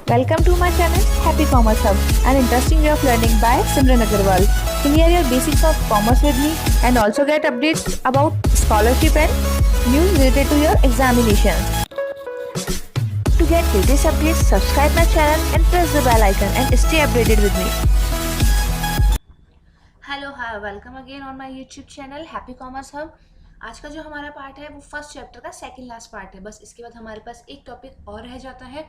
Welcome to my channel Happy Commerce Hub, an interesting way of learning by Simran Agarwal. Clear your basics of commerce with me and also get updates about scholarship and news related to your examination. To get latest updates, subscribe my channel and press the bell icon and stay updated with me. Hello hi welcome again on my YouTube channel happy commerce hub. आज का जो हमारा part है वो first chapter का second last part है। बस इसके बाद हमारे पास एक टॉपिक और रह जाता है,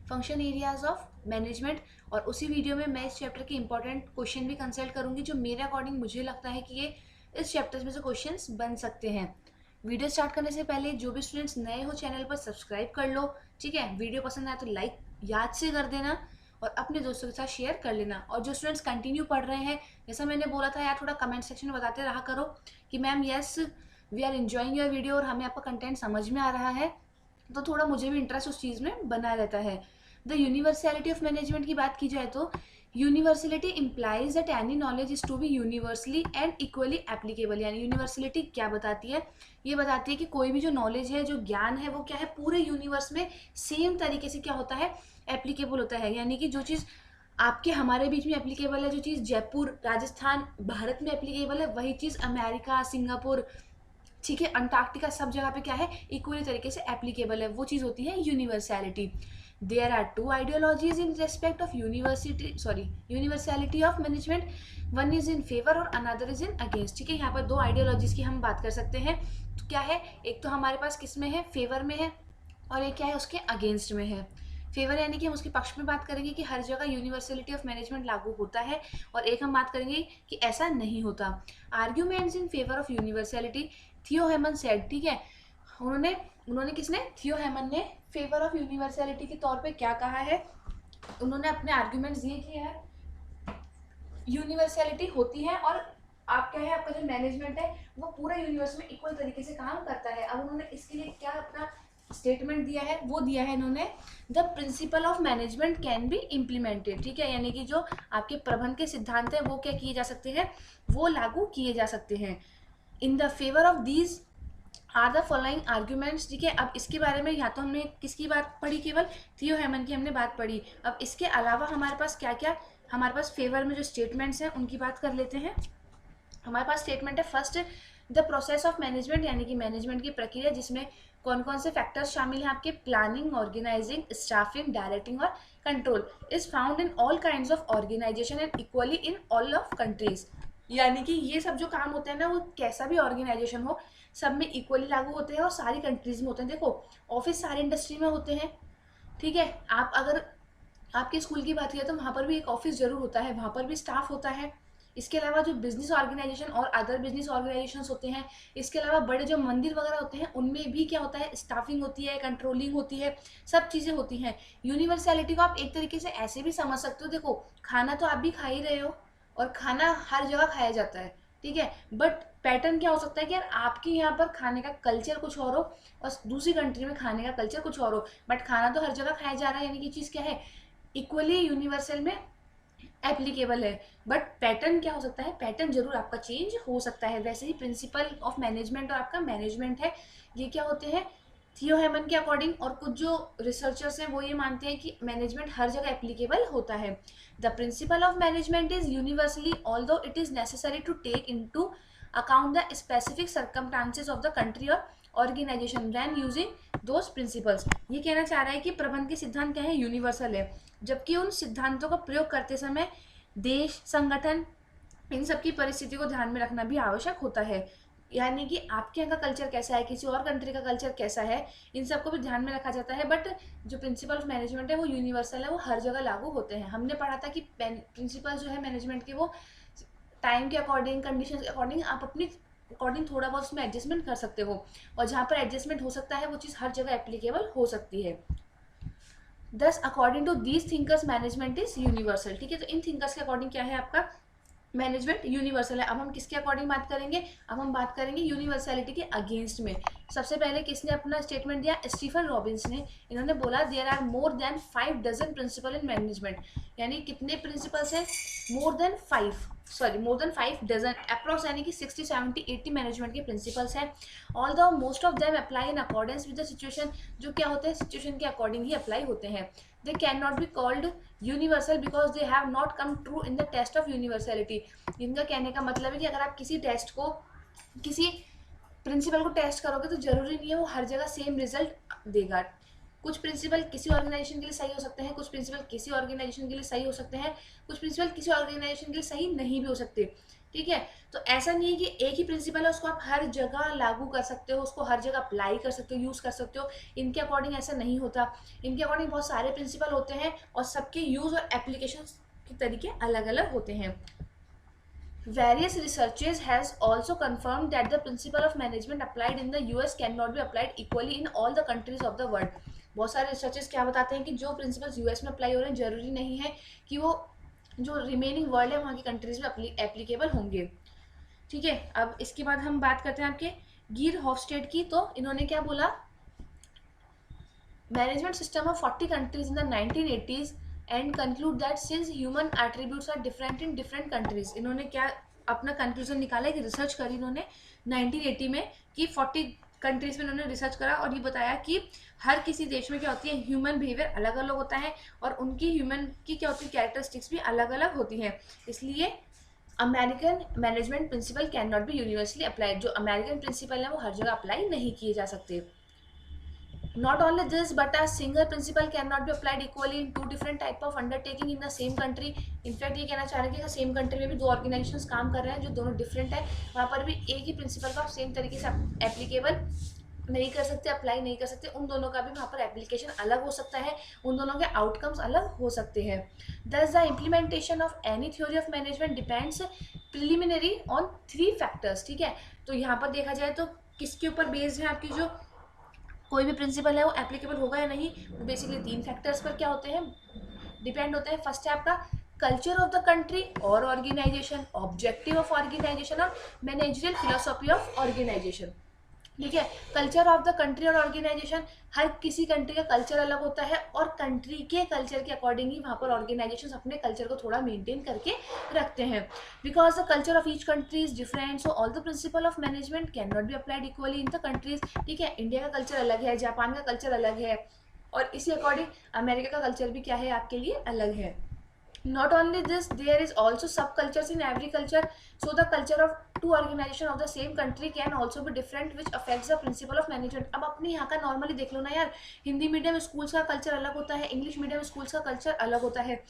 फंक्शन एरियाज ऑफ मैनेजमेंट। और उसी वीडियो में मैं इस चैप्टर के इंपॉर्टेंट क्वेश्चन भी कंसल्ट करूंगी, जो मेरे अकॉर्डिंग मुझे लगता है कि ये इस चैप्टर में से क्वेश्चंस बन सकते हैं। वीडियो स्टार्ट करने से पहले जो भी स्टूडेंट्स नए हो चैनल पर सब्सक्राइब कर लो, ठीक है। वीडियो पसंद आए तो लाइक याद से कर देना और अपने दोस्तों के साथ शेयर कर लेना। और जो स्टूडेंट्स कंटिन्यू पढ़ रहे हैं, जैसा मैंने बोला था यार, थोड़ा कमेंट सेक्शन में बताते रहा करो कि ma'am yes we are enjoying your video और हमें आपका कंटेंट समझ में आ रहा है, तो थोड़ा मुझे भी इंटरेस्ट उस चीज़ में बना रहता है। द यूनिवर्सलिटी ऑफ मैनेजमेंट की बात की जाए तो universality implies that any knowledge is to be universally and equally applicable. यानी यूनिवर्सलिटी क्या बताती है? ये बताती है कि कोई भी जो नॉलेज है, जो ज्ञान है, वो क्या है, पूरे यूनिवर्स में सेम तरीके से क्या होता है, एप्लीकेबल होता है। यानी कि जो चीज़ आपके हमारे बीच में एप्लीकेबल है, जो चीज़ जयपुर राजस्थान भारत में एप्लीकेबल है, वही चीज़ अमेरिका सिंगापुर, ठीक है, अंटार्कटिका, सब जगह पे क्या है, इक्वली तरीके से एप्लीकेबल है। वो चीज़ होती है universality. There are two ideologies in respect of universality of management. One is in favour और अनदर इज इन अगेंस्ट। ठीक है, यहाँ पर दो आइडियोलॉजीज की हम बात कर सकते हैं। तो क्या है, एक तो हमारे पास किस में है, फेवर में है, और एक क्या है, उसके अगेंस्ट में है। फेवर यानी कि हम उसके पक्ष में बात करेंगे कि हर जगह यूनिवर्सलिटी ऑफ मैनेजमेंट लागू होता है, और एक हम बात करेंगे कि ऐसा नहीं होता। Arguments in favour of universality, थियो हेमन सेड, ठीक है, उन्होंने किसने, थियो हेमन ने फेवर ऑफ यूनिवर्सलिटी के तौर पे क्या कहा है, उन्होंने अपने आर्ग्यूमेंट्स दिए कि यार यूनिवर्सलिटी होती है और आप क्या है, आपका जो मैनेजमेंट है वो पूरा यूनिवर्स में इक्वल तरीके से काम करता है। अब उन्होंने इसके लिए क्या अपना स्टेटमेंट दिया है, वो दिया है इन्होंने, the principle of management can be implemented. ठीक है, यानी कि जो आपके प्रबंध के सिद्धांत हैं वो क्या किए जा सकते हैं, वो लागू किए जा सकते हैं। In the favour of these are the following arguments. ठीक है, अब इसके बारे में या तो हमने किसकी बात पढ़ी, केवल थियो हेमन की हमने बात पढ़ी। अब इसके अलावा हमारे पास क्या क्या, हमारे पास फेवर में जो स्टेटमेंट्स हैं उनकी बात कर लेते हैं। हमारे पास स्टेटमेंट है first, the process of management, यानी कि मैनेजमेंट की प्रक्रिया जिसमें कौन कौन से फैक्टर्स शामिल हैं आपके, प्लानिंग, ऑर्गेनाइजिंग, स्टाफिंग, डायरेक्टिंग और control, is found in all kinds of organisation and equally in all of countries. यानी कि ये सब जो काम होते हैं ना, वो कैसा भी ऑर्गेनाइजेशन हो, सब में इक्वली लागू होते हैं और सारी कंट्रीज में होते हैं। देखो, ऑफिस सारी इंडस्ट्री में होते हैं, ठीक है। आप अगर आपके स्कूल की बात करें तो वहाँ पर भी एक ऑफिस जरूर होता है, वहाँ पर भी स्टाफ होता है। इसके अलावा जो बिजनेस ऑर्गेनाइजेशन और अदर बिजनेस ऑर्गेनाइजेशंस होते हैं, इसके अलावा बड़े जो मंदिर वगैरह होते हैं, उनमें भी क्या होता है, स्टाफिंग होती है, कंट्रोलिंग होती है, सब चीज़ें होती हैं। यूनिवर्सैलिटी को आप एक तरीके से ऐसे भी समझ सकते हो, देखो खाना तो आप भी खा ही रहे हो और खाना हर जगह खाया जाता है, ठीक है, बट पैटर्न क्या हो सकता है कि यार आपके यहाँ पर खाने का कल्चर कुछ और हो और दूसरी कंट्री में खाने का कल्चर कुछ और हो, बट खाना तो हर जगह खाया जा रहा है। यानी कि चीज़ क्या है, इक्वली यूनिवर्सल में एप्लीकेबल है, बट पैटर्न क्या हो सकता है, पैटर्न जरूर आपका चेंज हो सकता है। वैसे ही प्रिंसिपल ऑफ मैनेजमेंट और आपका मैनेजमेंट है, ये क्या होते हैं, थियो हेमन के अकॉर्डिंग और कुछ जो रिसर्चर्स हैं वो ये मानते हैं कि मैनेजमेंट हर जगह एप्लीकेबल होता है। The principle of management is universally although it is necessary to take into account the specific circumstances of the country और organisation when using those principles. ये कहना चाह रहा है कि प्रबंध के सिद्धांत क्या है, यूनिवर्सल है, जबकि उन सिद्धांतों का प्रयोग करते समय देश, संगठन, इन सब की परिस्थिति को ध्यान में रखना भी आवश्यक होता है। यानी कि आपके यहाँ का कल्चर कैसा है, किसी और कंट्री का कल्चर कैसा है, इन सबको भी ध्यान में रखा जाता है। बट जो प्रिंसिपल ऑफ मैनेजमेंट है वो यूनिवर्सल है, वो हर जगह लागू होते हैं। हमने पढ़ा था कि प्रिंसिपल जो है मैनेजमेंट के, वो टाइम के अकॉर्डिंग, कंडीशन के अकॉर्डिंग आप अपनी अकॉर्डिंग थोड़ा बहुत उसमें एडजस्टमेंट कर सकते हो, और जहाँ पर एडजस्टमेंट हो सकता है वो चीज़ हर जगह एप्लीकेबल हो सकती है। Thus according to these thinkers management is universal. ठीक है, तो इन थिंकर्स के अकॉर्डिंग क्या है, आपका मैनेजमेंट यूनिवर्सल है। अब हम किसके अकॉर्डिंग बात करेंगे, अब हम बात करेंगे यूनिवर्सलिटी के अगेंस्ट में। सबसे पहले किसने अपना स्टेटमेंट दिया, स्टीफन रॉबिन्स ने। इन्होंने बोला there are more than 5 dozen principle in management. यानी कितने प्रिंसिपल्स हैं, more than 5, more than 5 dozen approx, यानी कि 60 70 80 मैनेजमेंट के प्रिंसिपल्स हैं। All the most of them apply in accordance with the situation, जो क्या होते हैं सिचुएशन के अकॉर्डिंग ही अप्लाई होते हैं। They can not be called universal because they have not come true in the test of universality. इनका कहने का मतलब है कि अगर आप किसी टेस्ट को, किसी प्रिंसिपल को टेस्ट करोगे तो जरूरी नहीं है वो हर जगह सेम रिजल्ट देगा। कुछ प्रिंसिपल किसी ऑर्गेनाइजेशन के लिए सही हो सकते हैं, कुछ प्रिंसिपल किसी ऑर्गेनाइजेशन के लिए सही हो सकते हैं, कुछ प्रिंसिपल किसी ऑर्गेनाइजेशन के लिए सही नहीं भी हो सकते। ठीक है, तो ऐसा नहीं है कि एक ही प्रिंसिपल है उसको आप हर जगह लागू कर सकते हो, उसको हर जगह अप्लाई कर सकते हो, यूज़ कर सकते हो। इनके अकॉर्डिंग ऐसा नहीं होता। इनके अकॉर्डिंग बहुत सारे प्रिंसिपल होते हैं और सबके यूज़ और एप्लीकेशन के तरीके अलग अलग होते हैं। Various researches has also confirmed that the principle of management applied in the US cannot be applied equally in all the countries of the world. बहुत सारे रिसर्चेस क्या बताते हैं कि जो प्रिंसिपल्स यूएस में अप्लाई हो रहे हैं जरूरी नहीं है कि वो जो रिमेनिंग वर्ल्ड है वहाँ की कंट्रीज में एप्लीकेबल होंगे। ठीक है, अब इसके बाद हम बात करते हैं आपके गिर हॉफस्टेड की। तो इन्होंने क्या बोला, management system of 40 countries in the 1980s and conclude that since human attributes are different in different countries. इन्होंने क्या अपना कंक्लूजन निकाला है कि रिसर्च करी इन्होंने 1980 में कि 40 कंट्रीज में इन्होंने रिसर्च करा और ये बताया कि हर किसी देश में क्या होती है, ह्यूमन बिहेवियर अलग अलग होता है और उनकी ह्यूमन की क्या होती है, कैरेक्टरिस्टिक्स भी अलग अलग होती हैं। इसलिए American management principle can not be universally applied. जो अमेरिकन प्रिंसिपल है वो हर जगह अप्लाई नहीं किए जा सकते। Not only this, but a single principle cannot be applied equally in two different type of undertaking in the same country. In fact ये कहना चाह रहे हैं कि सेम कंट्री में भी दो ऑर्गेनाइजेशंस काम कर रहे हैं जो दोनों डिफरेंट है, वहाँ पर भी एक ही प्रिंसिपल का सेम तरीके से एप्लीकेबल नहीं कर सकते, अप्लाई नहीं कर सकते। उन दोनों का भी वहाँ पर एप्लीकेशन अलग हो सकता है, उन दोनों के आउटकम्स अलग हो सकते हैं। Thus the implementation of any theory of management depends preliminary on 3 factors। ठीक है, तो यहाँ पर देखा जाए तो किसके ऊपर बेस्ड है आपकी जो कोई भी प्रिंसिपल है वो एप्लीकेबल होगा या नहीं, वो बेसिकली 3 फैक्टर्स पर क्या होते हैं, डिपेंड होते हैं। फर्स्ट है आपका कल्चर ऑफ द कंट्री और ऑर्गेनाइजेशन, ऑब्जेक्टिव ऑफ ऑर्गेनाइजेशन और मैनेजरियल फिलोसॉफी ऑफ ऑर्गेनाइजेशन। ठीक है, कल्चर ऑफ द कंट्री और ऑर्गेनाइजेशन, हर किसी कंट्री का कल्चर अलग होता है और कंट्री के कल्चर के अकॉर्डिंग ही वहाँ पर ऑर्गेनाइजेशन अपने कल्चर को थोड़ा मेंटेन करके रखते हैं। Because the culture of each country is different, so all the principle of management can not be applied equally in the countries. ठीक है, इंडिया का कल्चर अलग है, जापान का कल्चर अलग है और इसी अकॉर्डिंग अमेरिका का कल्चर भी क्या है आपके लिए अलग है। Not only this, there is also subcultures in every culture, so the culture of two organization of the same country can also be different, which affects the principle of management। अब अपने यहाँ का नॉर्मली देख लो ना यार, Hindi medium schools का culture अलग होता है, इंग्लिश मीडियम स्कूल्स का कल्चर अलग होता है।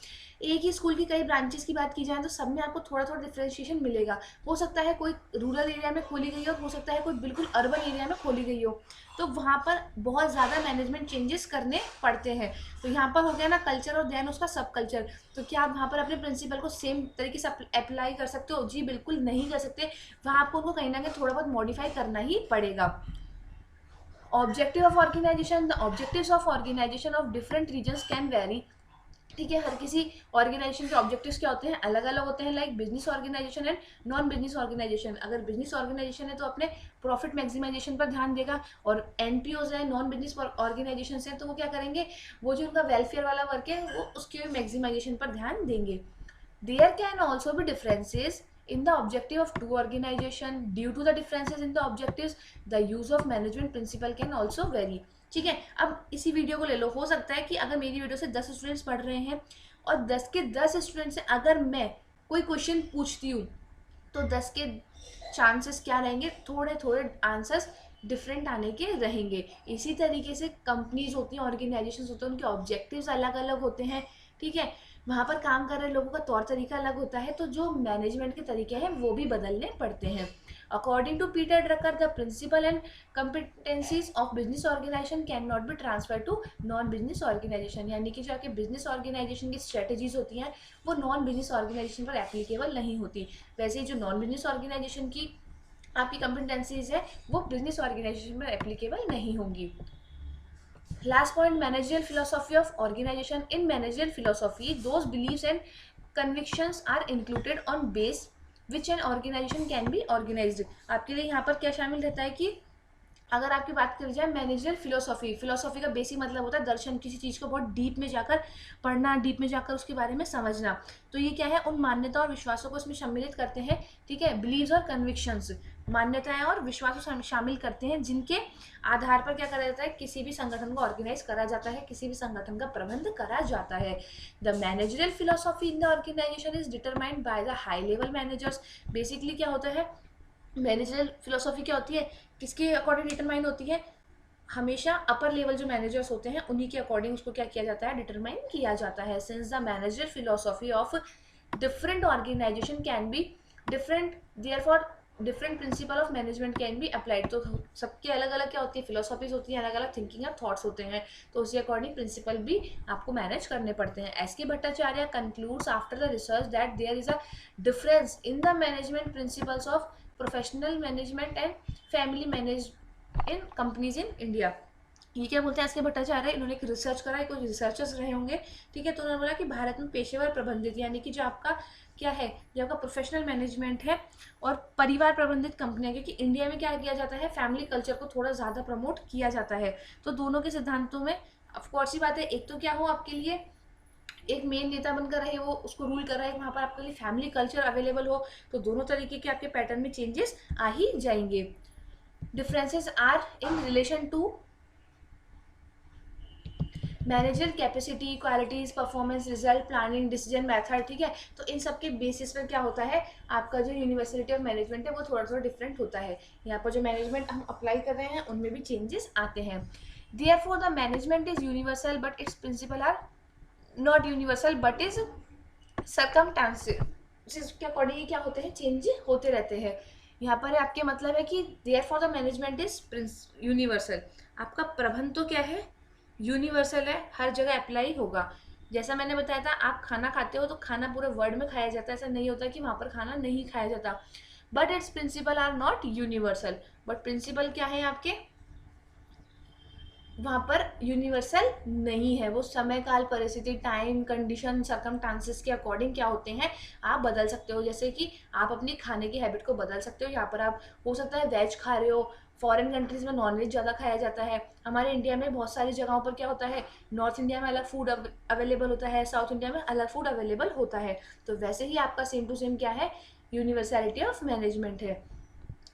एक ही स्कूल की कई ब्रांचेस की बात की जाए तो सब में आपको थोड़ा थोड़ा डिफ्रेंशिएशन मिलेगा। हो सकता है कोई रूरल एरिया में खोली गई हो सकता है कोई बिल्कुल अर्बन एरिया में खोली गई हो, तो वहाँ पर बहुत ज़्यादा मैनेजमेंट चेंजेस करने पड़ते हैं। तो यहाँ पर हो गया ना कल्चर और देन उसका सब कल्चर। तो क्या आप वहाँ पर अपने प्रिंसिपल को सेम तरीके से अप्लाई कर सकते हो? जी बिल्कुल नहीं कर सकते, वहाँ आपको उनको कहीं ना कहीं थोड़ा बहुत मॉडिफाई करना ही पड़ेगा। Objective of organisation, the objectives of organisation of different regions can vary. ठीक है, हर किसी ऑर्गेनाइजेशन के ऑब्जेक्टिव्स क्या होते हैं, अलग अलग होते हैं। Like business organisation and non business organisation, अगर बिजनेस ऑर्गेनाइजेशन है तो अपने प्रॉफिट मैक्सिमाइजेशन पर ध्यान देगा, और एनपीओज है नॉन बिजनेस ऑर्गेनाइजेशन है तो वो क्या करेंगे, वो जो उनका वेलफेयर वाला वर्क है वो उसके मैक्सिमाइजेशन पर ध्यान देंगे। There can also be differences in the objective of two organization due to the differences in the objectives the use of management principle can also vary। ठीक है, अब इसी वीडियो को ले लो, हो सकता है कि अगर मेरी वीडियो से 10 स्टूडेंट्स पढ़ रहे हैं और 10 के 10 स्टूडेंट से अगर मैं कोई क्वेश्चन पूछती हूँ तो 10 के चांसेस क्या रहेंगे, थोड़े थोड़े आंसर्स डिफरेंट आने के रहेंगे। इसी तरीके से कंपनीज होती हैं, ऑर्गेनाइजेशंस होते हैं, उनके ऑब्जेक्टिव्स अलग अलग होते हैं। ठीक है, वहाँ पर काम कर रहे लोगों का तौर तरीका अलग होता है, तो जो मैनेजमेंट के तरीके हैं वो भी बदलने पड़ते हैं। According to Peter Drucker, the principle and competencies of business organisation can not be transfer to non business organisation. यानी कि जो आपके बिजनेस ऑर्गेनाइजेशन की स्ट्रेटेजीज होती हैं वो नॉन बिजनेस ऑर्गेनाइजेशन पर एप्लीकेबल नहीं होती। वैसे ही जो नॉन बिजनेस ऑर्गेनाइजेशन की आपकी कम्पिटेंसीज है वो बिजनेस ऑर्गेनाइजेशन पर एप्लीकेबल नहीं होंगी। Last point, managerial philosophy of organization। In managerial philosophy, those beliefs and convictions are included on base which an organization can be organized। आपके लिए यहाँ पर क्या शामिल रहता है कि अगर आपकी बात करी जाए मैनेजरियल फिलोसॉफी का बेसिक मतलब होता है दर्शन, किसी चीज़ को बहुत डीप में जाकर पढ़ना, डीप में जाकर उसके बारे में समझना। तो ये क्या है, उन मान्यता और विश्वासों को इसमें सम्मिलित करते हैं, ठीक है। बिलीव्स और कन्विक्शंस, मान्यताएं और विश्वास को शामिल करते हैं, जिनके आधार पर क्या करा जाता है, किसी भी संगठन को ऑर्गेनाइज करा जाता है, किसी भी संगठन का प्रबंध करा जाता है। The managerial philosophy in the organisation is determined by the high level managers. Basically क्या होता है, मैनेजरियल फिलोसॉफी क्या होती है, किसके अकॉर्डिंग डिटरमाइन होती है, हमेशा अपर लेवल जो मैनेजर्स होते हैं उन्हीं के अकॉर्डिंग उसको क्या किया जाता है, डिटरमाइन किया जाता है। Since the managerial philosophy of different organisation can be different, therefore different principle of management can be applied. तो सबके अलग अलग क्या होती है, फिलोसॉफीज होती हैं, अलग अलग थिंकिंग और थॉट्स होते हैं, तो उसी अकॉर्डिंग प्रिंसिपल भी आपको मैनेज करने पड़ते हैं। S K Bhattacharya concludes after the research that there is a difference in the management principles of professional management and family manage in companies in India. ये क्या बोलते हैं एस के भट्टाचार्य, इन्होंने एक रिसर्च करा है, कुछ रिसर्चर्स रहे होंगे, ठीक है। तो उन्होंने बोला कि भारत में पेशेवर प्रबंधित यानी कि जो आपका क्या है, जो आपका प्रोफेशनल मैनेजमेंट है और परिवार प्रबंधित कंपनियां, क्योंकि इंडिया में क्या किया जाता है, फैमिली कल्चर को थोड़ा ज़्यादा प्रमोट किया जाता है। तो दोनों के सिद्धांतों में ऑफकोर्स ही बात है, एक तो क्या हो आपके लिए एक मेन नेता बनकर रहे, वो उसको रूल कर रहा है, वहाँ पर आपके लिए फैमिली कल्चर अवेलेबल हो, तो दोनों तरीके के आपके पैटर्न में चेंजेस आ ही जाएंगे। Differences are in relation to manager capacity, qualities, performance, result, planning, decision method, ठीक है। तो इन सब के बेसिस पर क्या होता है, आपका जो यूनिवर्सिटी ऑफ मैनेजमेंट है वो थोड़ा थोड़ा डिफरेंट होता है। यहाँ पर जो मैनेजमेंट हम अप्लाई कर रहे हैं उनमें भी चेंजेस आते हैं। Therefore the management is universal but its principle are not universal but is circumstances के अकॉर्डिंग क्या होते हैं, चेंज होते रहते हैं। यहाँ पर आपके मतलब है कि therefore the management is universal, आपका प्रबंध तो क्या है, यूनिवर्सल है, हर जगह अप्लाई होगा। जैसा मैंने बताया था, आप खाना खाते हो तो खाना पूरे वर्ल्ड में खाया जाता है, ऐसा नहीं होता कि वहाँ पर खाना नहीं खाया जाता। But its principle are not universal, but principle क्या है आपके वहाँ पर यूनिवर्सल नहीं है, वो समय काल परिस्थिति, टाइम, कंडीशन, सर्कमस्टांसेस के अकॉर्डिंग क्या होते हैं, आप बदल सकते हो। जैसे कि आप अपनी खाने की हैबिट को बदल सकते हो, यहाँ पर आप हो सकता है वेज खा रहे हो, फॉरेन कंट्रीज में नॉनवेज ज़्यादा खाया जाता है, हमारे इंडिया में बहुत सारी जगहों पर क्या होता है, नॉर्थ इंडिया में अलग फूड अवेलेबल होता है, साउथ इंडिया में अलग फूड अवेलेबल होता है। तो वैसे ही आपका सेम टू सेम क्या है, यूनिवर्सलिटी ऑफ मैनेजमेंट है।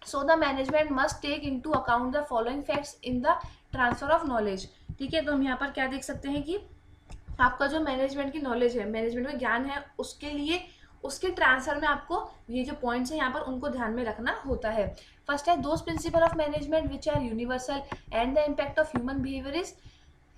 So the management must take into account the following facts in the transfer of knowledge, ठीक है। तो हम यहाँ पर क्या देख सकते हैं कि आपका जो मैनेजमेंट की नॉलेज है, मैनेजमेंट का ज्ञान है, उसके लिए उसके ट्रांसफर में आपको ये जो पॉइंट्स हैं यहाँ पर उनको ध्यान में रखना होता है। फर्स्ट है those principle of management which are universal and the impact of human behaviour is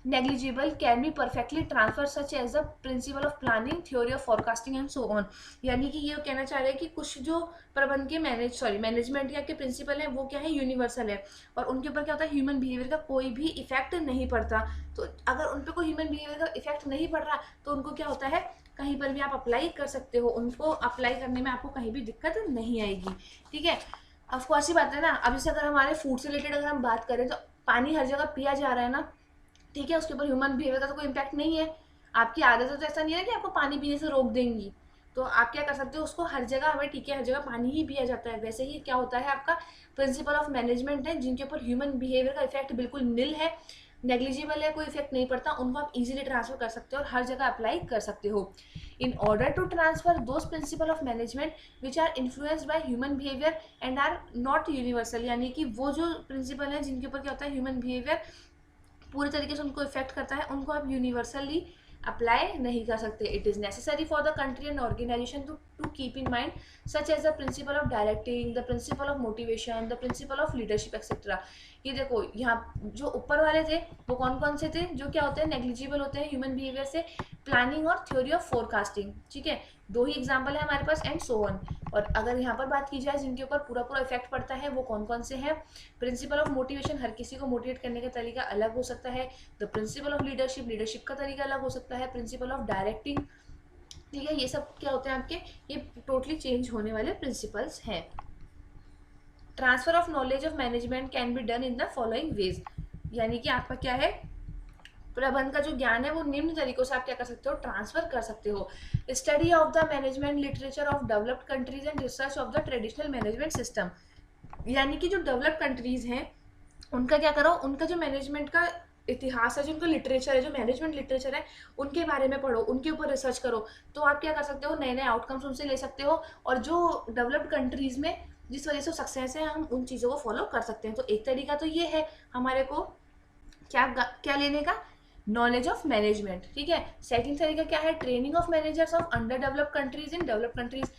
negligible can be perfectly transferred such as the principle of planning, theory of forecasting and so on। यानी कि ये कहना चाह रहे हैं कि कुछ जो प्रबंध के मैनेजमेंट या के प्रिंसिपल हैं वो क्या है, यूनिवर्सल है, और उनके ऊपर क्या होता है, ह्यूमन बिहेवियर का कोई भी इफेक्ट नहीं पड़ता। तो अगर उन पर कोई ह्यूमन बिहेवियर का इफेक्ट नहीं पड़ रहा तो उनको क्या होता है, कहीं पर भी आप अप्लाई कर सकते हो, उनको अप्लाई करने में आपको कहीं भी दिक्कत नहीं आएगी, ठीक है। ऑफकोर्स ही बात है ना, अब जैसे अगर हमारे फूड से रिलेटेड अगर हम बात करें तो पानी हर जगह पिया जा रहा है ना, ठीक है, उसके ऊपर ह्यूमन बिहेवियर का तो कोई इम्पैक्ट नहीं है। आपकी आदत तो ऐसा नहीं है कि आपको पानी पीने से रोक देंगी, तो आप क्या कर सकते हो, उसको हर जगह हमें, ठीक है, हर जगह पानी ही पिया जाता है। वैसे ही क्या होता है, आपका प्रिंसिपल ऑफ मैनेजमेंट है जिनके ऊपर ह्यूमन बिहेवियर का इफेक्ट बिल्कुल निल है, नेग्लिजिबल है, कोई इफेक्ट नहीं पड़ता, उनको आप इजीली ट्रांसफर कर सकते हो और हर जगह अप्लाई कर सकते हो। In order to transfer those principle of management which are influenced by human behaviour and are not universal, यानी कि वो जो प्रिंसिपल है जिनके ऊपर क्या होता है, ह्यूमन बिहेवियर पूरे तरीके से उनको इफेक्ट करता है, उनको आप यूनिवर्सली अप्लाई नहीं कर सकते। It is necessary for the country and organisation to keep in mind such as the principle of directing, the principle of motivation, the principle of leadership etcetera. ये देखो यहाँ जो ऊपर वाले थे वो कौन कौन से थे, जो क्या होते हैं, नेग्लिजिबल होते हैं ह्यूमन बिहेवियर से, प्लानिंग और थ्योरी ऑफ फोरकास्टिंग, ठीक है, दो ही एग्जाम्पल है हमारे पास, एंड सो ऑन। और अगर यहाँ पर बात की जाए जिनके ऊपर पूरा पूरा इफेक्ट पड़ता है वो कौन कौन से हैं, प्रिंसिपल ऑफ मोटिवेशन, हर किसी को मोटिवेट करने का तरीका अलग हो सकता है, the principle of leadership, leadership का तरीका अलग हो सकता है, प्रिंसिपल ऑफ डायरेक्टिंग, ठीक है, ये सब क्या होते हैं आपके, ये टोटली चेंज होने वाले प्रिंसिपल्स हैं। Transfer of knowledge of management can be done in the following veg, यानी कि आपका क्या है, प्रबंध का जो ज्ञान है वो निम्न तरीकों से आप क्या कर सकते हो, ट्रांसफर कर सकते हो। Study of the management literature of developed countries and research of the traditional management system, यानी कि जो डेवलप्ड कंट्रीज हैं उनका क्या करो, उनका जो मैनेजमेंट का इतिहास है, जो उनका लिटरेचर है, जो मैनेजमेंट लिटरेचर है, उनके बारे में पढ़ो, उनके ऊपर रिसर्च करो। तो आप क्या कर सकते हो, नए नए आउटकम्स उनसे ले सकते हो, और जो डेवलप्ड कंट्रीज़ में जिस वजह से सक्सेस है, हम उन चीज़ों को फॉलो कर सकते हैं। तो एक तरीका तो ये है हमारे को क्या लेने का, नॉलेज ऑफ मैनेजमेंट। ठीक है, सेकंड तरीका क्या है, training of managers of under developed countries in developed countries.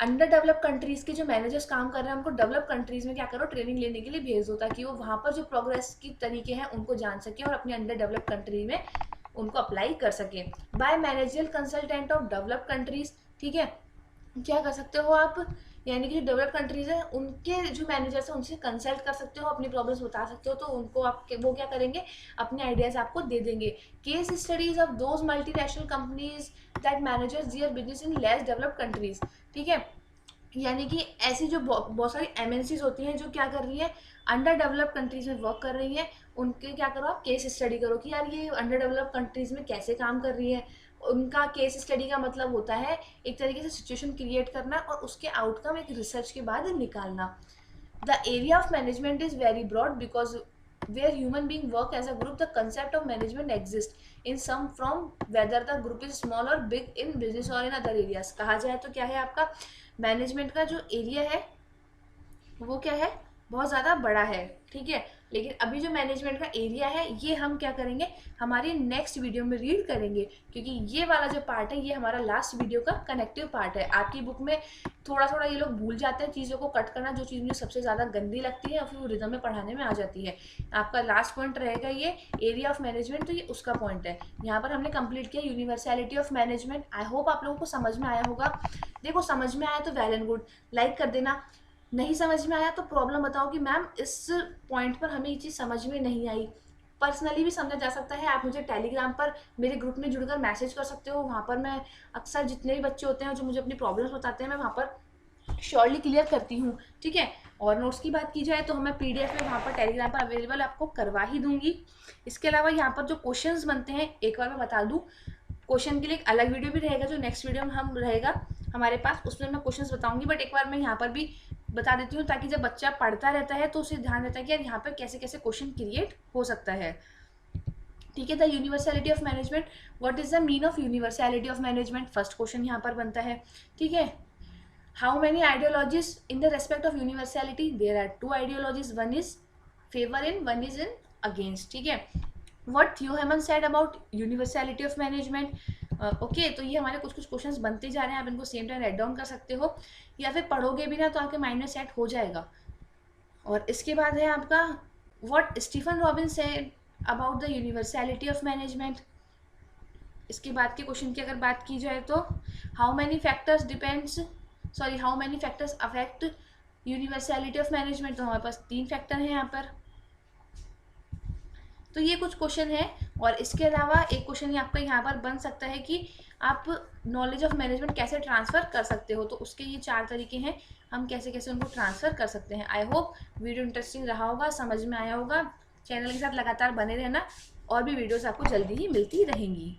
Under develop countries के जो मैनेजर्स काम कर रहे हैं, उनको डेवलप कंट्रीज में क्या करो, ट्रेनिंग लेने के लिए भेज दो, ताकि वो वहाँ पर जो प्रोग्रेस की तरीके हैं उनको जान सके और अपने अंडर डेवलप कंट्री में उनको अप्लाई कर सके। By managerial consultant of develop countries. ठीक है, क्या कर सकते हो आप, यानी कि जो डेवलप कंट्रीज है उनके जो मैनेजर्स हैं उनसे कंसल्ट कर सकते हो, अपनी प्रॉब्लम्स बता सकते हो, तो उनको आप वो क्या करेंगे, अपने आइडियाज़ आपको दे देंगे। Case studies of those multinational companies that managers their business in less developed countries. ठीक है, यानी कि ऐसी जो बहुत सारी एमएनसीज होती हैं जो क्या कर रही है, अंडर डेवलप्ड कंट्रीज में वर्क कर रही हैं, उनके क्या करो, आप केस स्टडी करो कि यार ये अंडर डेवलप्ड कंट्रीज में कैसे काम कर रही है। उनका केस स्टडी का मतलब होता है एक तरीके से सिचुएशन क्रिएट करना और उसके आउटकम एक रिसर्च के बाद निकालना। The area of management is very broad because where human being work as a group, the concept of management exists in some from whether the group is small or big in business or in other areas। कहा जाए तो क्या है, आपका management का जो area है वो क्या है, बहुत ज़्यादा बड़ा है। ठीक है, लेकिन अभी जो मैनेजमेंट का एरिया है ये हम क्या करेंगे, हमारी नेक्स्ट वीडियो में रीड करेंगे, क्योंकि ये वाला जो पार्ट है ये हमारा लास्ट वीडियो का कनेक्टिव पार्ट है। आपकी बुक में थोड़ा थोड़ा ये लोग भूल जाते हैं चीज़ों को कट करना, जो चीज़ मुझे सबसे ज़्यादा गंदी लगती है और फिर वो रिदम में पढ़ाने में आ जाती है। आपका लास्ट पॉइंट रहेगा ये एरिया ऑफ मैनेजमेंट, तो ये उसका पॉइंट है। यहाँ पर हमने कंप्लीट किया universality of management. I hope आप लोगों को समझ में आया होगा। देखो समझ में आया तो वेल एंड गुड, लाइक कर देना। नहीं समझ में आया तो प्रॉब्लम बताओ कि मैम इस पॉइंट पर हमें ये चीज़ समझ में नहीं आई। पर्सनली भी समझा जा सकता है, आप मुझे टेलीग्राम पर मेरे ग्रुप में जुड़कर मैसेज कर सकते हो। वहाँ पर मैं अक्सर जितने भी बच्चे होते हैं जो मुझे अपनी प्रॉब्लम्स बताते हैं, मैं वहाँ पर श्योरली क्लियर करती हूँ। ठीक है, और नोट्स की बात की जाए तो मैं PDF में वहाँ पर टेलीग्राम पर अवेलेबल आपको करवा ही दूँगी। इसके अलावा यहाँ पर जो क्वेश्चंस बनते हैं एक बार मैं बता दूँ, क्वेश्चन के लिए एक अलग वीडियो भी रहेगा जो नेक्स्ट वीडियो में हम रहेगा हमारे पास, उसमें मैं क्वेश्चंस बताऊंगी। बट एक बार मैं यहाँ पर भी बता देती हूँ ताकि जब बच्चा पढ़ता रहता है तो उसे ध्यान रहता है कि यार यहाँ पर कैसे कैसे क्वेश्चन क्रिएट हो सकता है। ठीक है, the universality of management, what is the mean of universality of management, first question यहाँ पर बनता है। ठीक है, how many ideologies in the respect of universality, there are 2 ideologies, one is favour in, one is in against. ठीक है, what Theo Haimann said about universality of management. Okay, तो ये हमारे कुछ कुछ क्वेश्चंस बनते जा रहे हैं, आप इनको सेम टाइम राइट डाउन कर सकते हो या फिर पढ़ोगे भी ना तो आपके माइंड में सेट हो जाएगा। और इसके बाद है आपका what Stephen Robin said about the universality of management. इसके बाद के क्वेश्चन की अगर बात की जाए तो how many factors affect universality of management. तो हमारे पास 3 फैक्टर हैं यहाँ पर। तो ये कुछ क्वेश्चन है, और इसके अलावा एक क्वेश्चन आपका यहाँ पर बन सकता है कि आप नॉलेज ऑफ मैनेजमेंट कैसे ट्रांसफ़र कर सकते हो। तो उसके ये 4 तरीके हैं, हम कैसे कैसे उनको ट्रांसफ़र कर सकते हैं। आई होप वीडियो इंटरेस्टिंग रहा होगा, समझ में आया होगा। चैनल के साथ लगातार बने रहना, और भी वीडियोस आपको जल्दी ही मिलती रहेंगी।